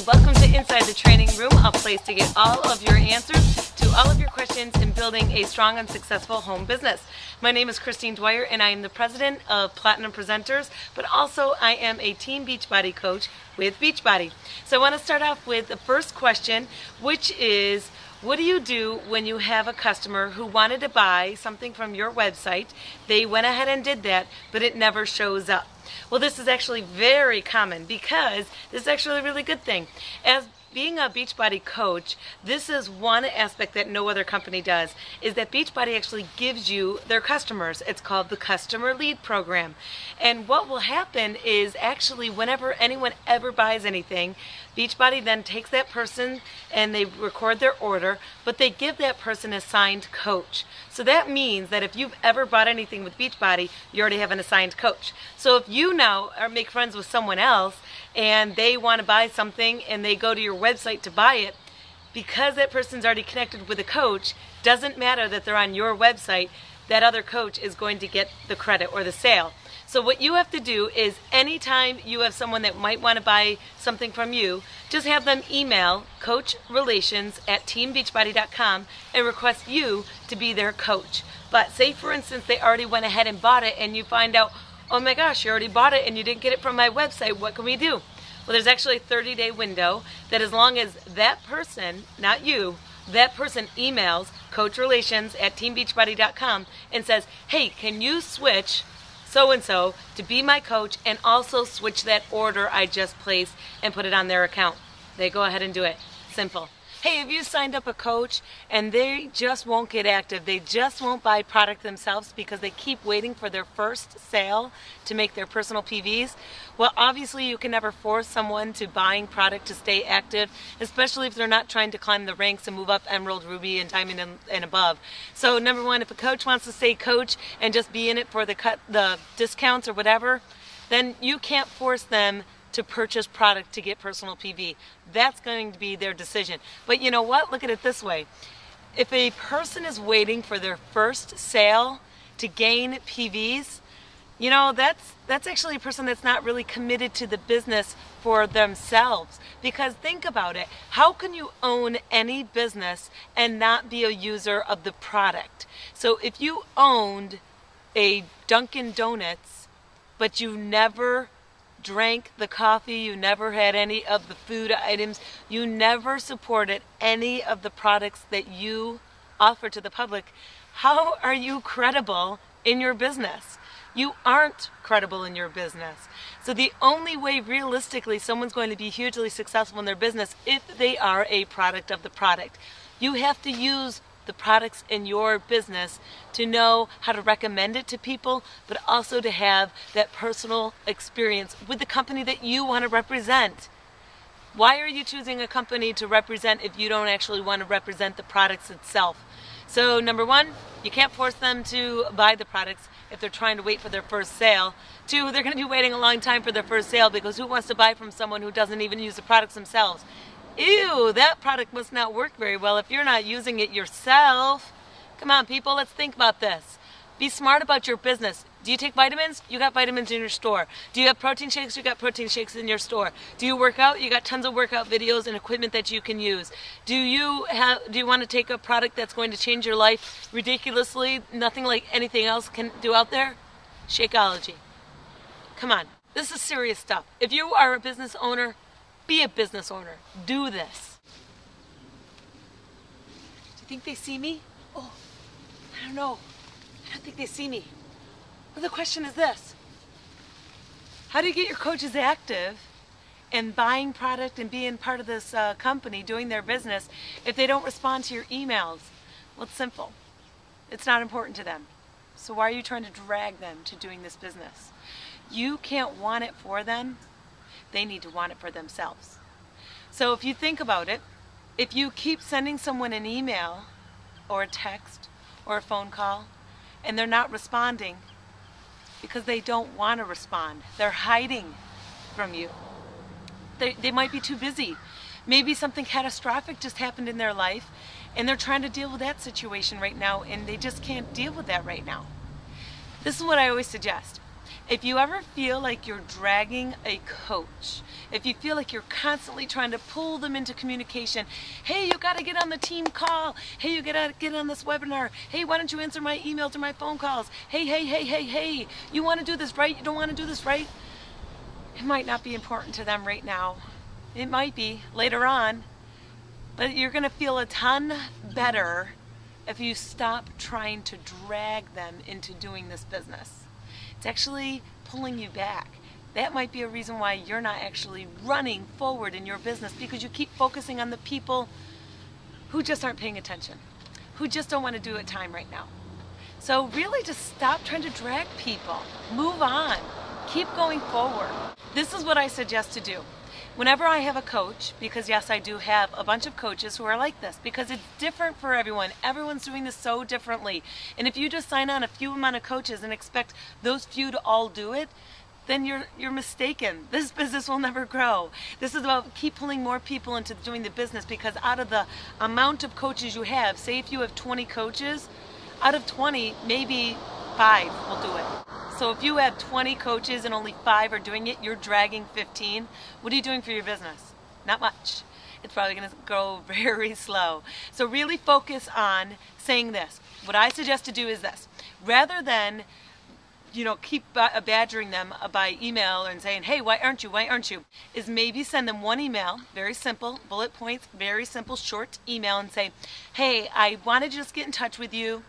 Welcome to Inside the Training Room, a place to get all of your answers to all of your questions in building a strong and successful home business. My name is Christine Dwyer and I am the president of Platinum Presenters, but also I am a Team Beachbody coach with Beachbody. So I want to start off with the first question, which is, what do you do when you have a customer who wanted to buy something from your website? They went ahead and did that, but it never shows up. Well, this is actually very common because this is actually a really good thing. As being a Beachbody coach, this is one aspect that no other company does, is that Beachbody actually gives you their customers. It's called the Customer Lead Program. And what will happen is actually whenever anyone ever buys anything, Beachbody then takes that person and they record their order, but they give that person a assigned coach. So that means that if you've ever bought anything with Beachbody, you already have an assigned coach. So if you now make friends with someone else and they want to buy something and they go to your website to buy it, because that person's already connected with a coach, doesn't matter that they're on your website, that other coach is going to get the credit or the sale. So what you have to do is anytime you have someone that might want to buy something from you, just have them email coachrelations@teambeachbody.com and request you to be their coach. But say for instance they already went ahead and bought it and you find out, oh my gosh, you already bought it and you didn't get it from my website, what can we do? Well, there's actually a 30-day window that as long as that person, not you, that person emails coachrelations@teambeachbody.com and says, hey, can you switch so-and-so to be my coach and also switch that order I just placed and put it on their account. They go ahead and do it. Simple. Hey, have you signed up a coach and they just won't get active? They just won't buy product themselves because they keep waiting for their first sale to make their personal PVs? Well, obviously you can never force someone to buying product to stay active, especially if they're not trying to climb the ranks and move up Emerald, Ruby, and Diamond and above. So number one, if a coach wants to stay coach and just be in it for the discounts or whatever, then you can't force them to purchase product to get personal PV. That's going to be their decision. But you know what? Look at it this way. If a person is waiting for their first sale to gain PVs, you know, that's actually a person that's not really committed to the business for themselves. Because think about it. How can you own any business and not be a user of the product? So if you owned a Dunkin' Donuts, but you never drank the coffee, you never had any of the food items, you never supported any of the products that you offer to the public, how are you credible in your business? You aren't credible in your business. So the only way realistically someone's going to be hugely successful in their business if they are a product of the product. You have to use the products in your business to know how to recommend it to people, but also to have that personal experience with the company that you want to represent. Why are you choosing a company to represent if you don't actually want to represent the products itself? So number one, you can't force them to buy the products if they're trying to wait for their first sale. Two, they're going to be waiting a long time for their first sale because who wants to buy from someone who doesn't even use the products themselves? Ew, that product must not work very well if you're not using it yourself. Come on, people, let's think about this. Be smart about your business. Do you take vitamins? You got vitamins in your store. Do you have protein shakes? You got protein shakes in your store. Do you work out? You got tons of workout videos and equipment that you can use. Do you want to take a product that's going to change your life ridiculously, nothing like anything else can do out there? Shakeology. Come on, this is serious stuff. If you are a business owner, be a business owner. Do this. Do you think they see me? Oh, I don't know. I don't think they see me. Well, the question is this. How do you get your coaches active in buying product and being part of this company, doing their business, if they don't respond to your emails? Well, it's simple. It's not important to them. So why are you trying to drag them to doing this business? You can't want it for them. They need to want it for themselves. So if you think about it, if you keep sending someone an email or a text or a phone call and they're not responding because they don't want to respond, they're hiding from you. They might be too busy. Maybe something catastrophic just happened in their life and they're trying to deal with that situation right now and they just can't deal with that right now. This is what I always suggest. If you ever feel like you're dragging a coach, if you feel like you're constantly trying to pull them into communication, hey, you got to get on the team call. Hey, you got to get on this webinar. Hey, why don't you answer my emails or my phone calls? Hey, you want to do this right? You don't want to do this right? It might not be important to them right now. It might be later on, but you're going to feel a ton better if you stop trying to drag them into doing this business. It's actually pulling you back. That might be a reason why you're not actually running forward in your business, because you keep focusing on the people who just aren't paying attention, who just don't want to do it time right now. So really just stop trying to drag people. Move on. Keep going forward. This is what I suggest to do. Whenever I have a coach, because yes, I do have a bunch of coaches who are like this, because it's different for everyone. Everyone's doing this so differently. And if you just sign on a few amount of coaches and expect those few to all do it, then you're mistaken. This business will never grow. This is about keep pulling more people into doing the business, because out of the amount of coaches you have, say if you have 20 coaches, out of 20, maybe 5 will do it. So if you have 20 coaches and only 5 are doing it, you're dragging 15. What are you doing for your business? Not much. It's probably going to go very slow. So really focus on saying this. What I suggest to do is this. Rather than keep badgering them by email and saying, hey, why aren't you, is maybe send them one email, very simple, bullet points, very simple, short email, and say, hey, I wanted to just get in touch with you.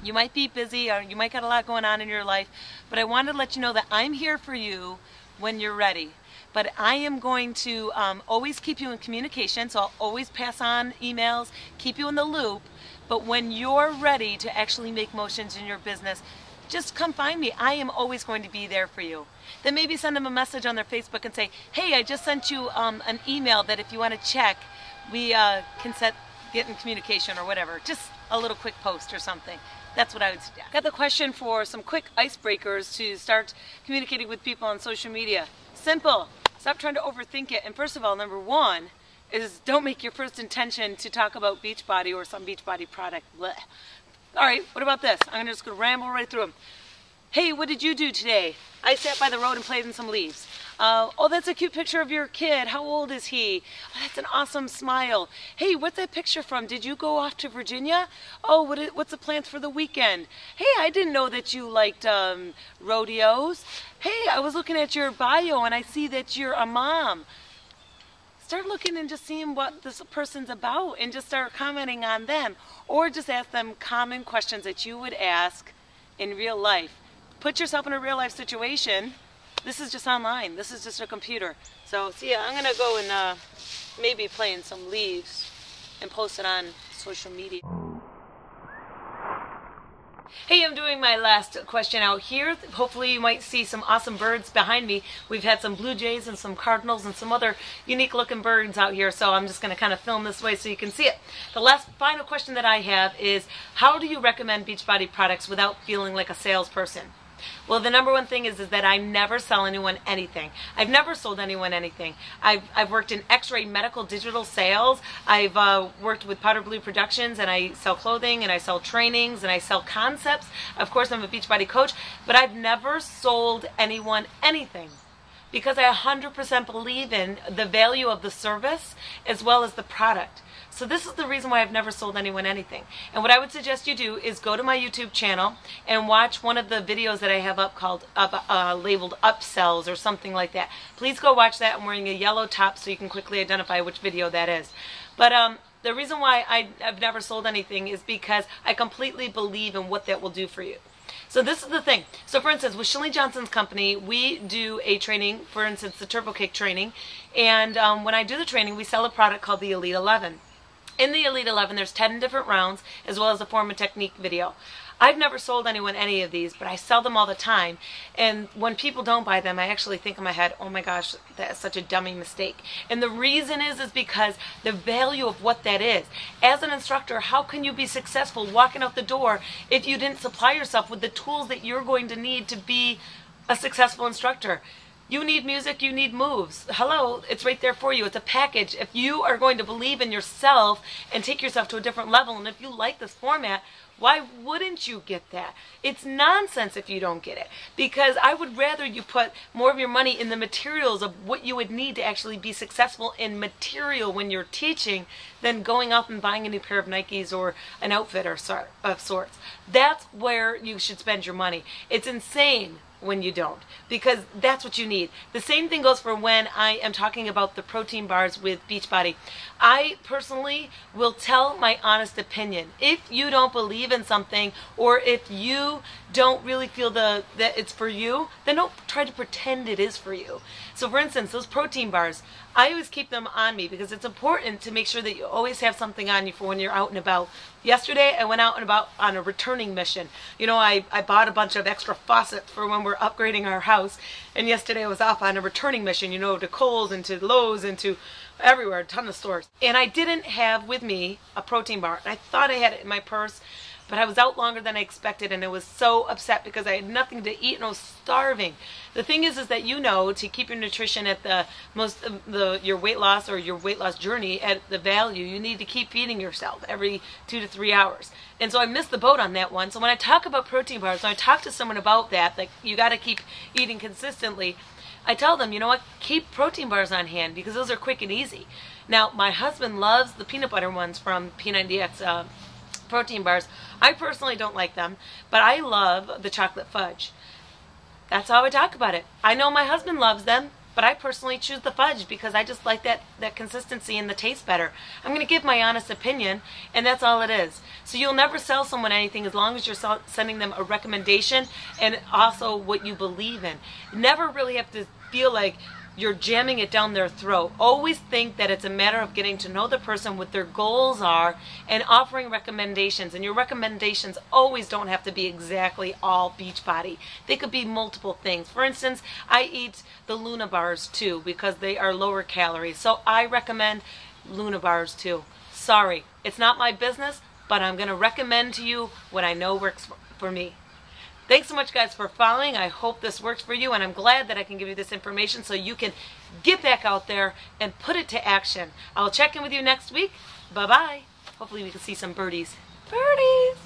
You might be busy or you might got a lot going on in your life, but I wanted to let you know that I'm here for you when you're ready. But I am going to always keep you in communication, so I'll always pass on emails, keep you in the loop, but when you're ready to actually make motions in your business, just come find me. I am always going to be there for you. Then maybe send them a message on their Facebook and say, hey, I just sent you an email that if you want to check, we can get in communication or whatever. Just a little quick post or something. That's what I would suggest. Got the question for some quick icebreakers to start communicating with people on social media. Simple. Stop trying to overthink it. And first of all, number 1 is don't make your first intention to talk about Beachbody or some Beachbody product. Blech. All right, what about this? I'm just going to ramble right through them. Hey, what did you do today? I sat by the road and played in some leaves. Oh, that's a cute picture of your kid. How old is he? Oh, that's an awesome smile. Hey, what's that picture from? Did you go off to Virginia? Oh, what's the plans for the weekend? Hey, I didn't know that you liked rodeos. Hey, I was looking at your bio and I see that you're a mom. Start looking and just seeing what this person's about and just start commenting on them. Or just ask them common questions that you would ask in real life. Put yourself in a real life situation. This is just online. This is just a computer. So yeah, I'm going to go and maybe play in some leaves and post it on social media. Hey, I'm doing my last question out here. Hopefully you might see some awesome birds behind me. We've had some blue jays and some cardinals and some other unique looking birds out here, so I'm just going to kind of film this way so you can see it. The last final question that I have is, how do you recommend Beachbody products without feeling like a salesperson? Well, the number 1 thing is that I never sell anyone anything. I've never sold anyone anything. I've worked in X-ray medical digital sales. I've worked with Powder Blue Productions, and I sell clothing, and I sell trainings, and I sell concepts. Of course, I'm a Beachbody coach, but I've never sold anyone anything, because I 100% believe in the value of the service as well as the product. So this is the reason why I've never sold anyone anything. And what I would suggest you do is go to my YouTube channel and watch one of the videos that I have up called labeled Upsells or something like that. Please go watch that. I'm wearing a yellow top so you can quickly identify which video that is. But the reason why I've never sold anything is because I completely believe in what that will do for you. So this is the thing. So for instance, with Shirley Johnson's company, we do a training, for instance, the Turbo Cake training. And when I do the training, we sell a product called the Elite 11. In the Elite 11, there's 10 different rounds, as well as a form and technique video. I've never sold anyone any of these, but I sell them all the time. And when people don't buy them, I actually think in my head, oh my gosh, that is such a dummy mistake. And the reason is because the value of what that is. As an instructor, how can you be successful walking out the door if you didn't supply yourself with the tools that you're going to need to be a successful instructor? You need music, you need moves. Hello, it's right there for you. It's a package. If you are going to believe in yourself and take yourself to a different level, and if you like this format, Why wouldn't you get that? It's nonsense if you don't get it, because I would rather you put more of your money in the materials of what you would need to actually be successful in material when you're teaching than going out and buying a new pair of Nikes or an outfit or of sorts. That's where you should spend your money. It's insane when you don't, because that's what you need. The same thing goes for when I am talking about the protein bars with Beachbody. I personally will tell my honest opinion. If you don't believe in something, or if you don't really feel that it's for you, then don't try to pretend it is for you. So for instance, those protein bars, I always keep them on me because it's important to make sure that you always have something on you for when you're out and about. Yesterday, I went out and about on a returning mission. You know, I bought a bunch of extra faucets for when we're upgrading our house. And yesterday I was off on a returning mission, you know, to Kohl's and to Lowe's and to everywhere, a ton of stores. And I didn't have with me a protein bar. And I thought I had it in my purse, but I was out longer than I expected, and I was so upset because I had nothing to eat and I was starving. The thing is that you know, to keep your nutrition at the your weight loss or your weight loss journey at the value, you need to keep feeding yourself every 2 to 3 hours. And so I missed the boat on that one. So when I talk about protein bars, when I talk to someone about that, like you got to keep eating consistently, I tell them, you know what, keep protein bars on hand because those are quick and easy. Now, my husband loves the peanut butter ones from P90X protein bars. I personally don't like them, but I love the chocolate fudge. That's how I talk about it. I know my husband loves them, but I personally choose the fudge because I just like that consistency and the taste better. I'm going to give my honest opinion, and that's all it is. So you'll never sell someone anything as long as you're sending them a recommendation and also what you believe in. You never really have to feel like you're jamming it down their throat. Always think that it's a matter of getting to know the person, what their goals are, and offering recommendations. And your recommendations always don't have to be exactly all Beachbody. They could be multiple things. For instance, I eat the Luna bars too because they are lower calories. So I recommend Luna bars too. Sorry, it's not my business, but I'm going to recommend to you what I know works for me. Thanks so much, guys, for following. I hope this works for you, and I'm glad that I can give you this information so you can get back out there and put it to action. I'll check in with you next week. Bye-bye. Hopefully we can see some birdies. Birdies!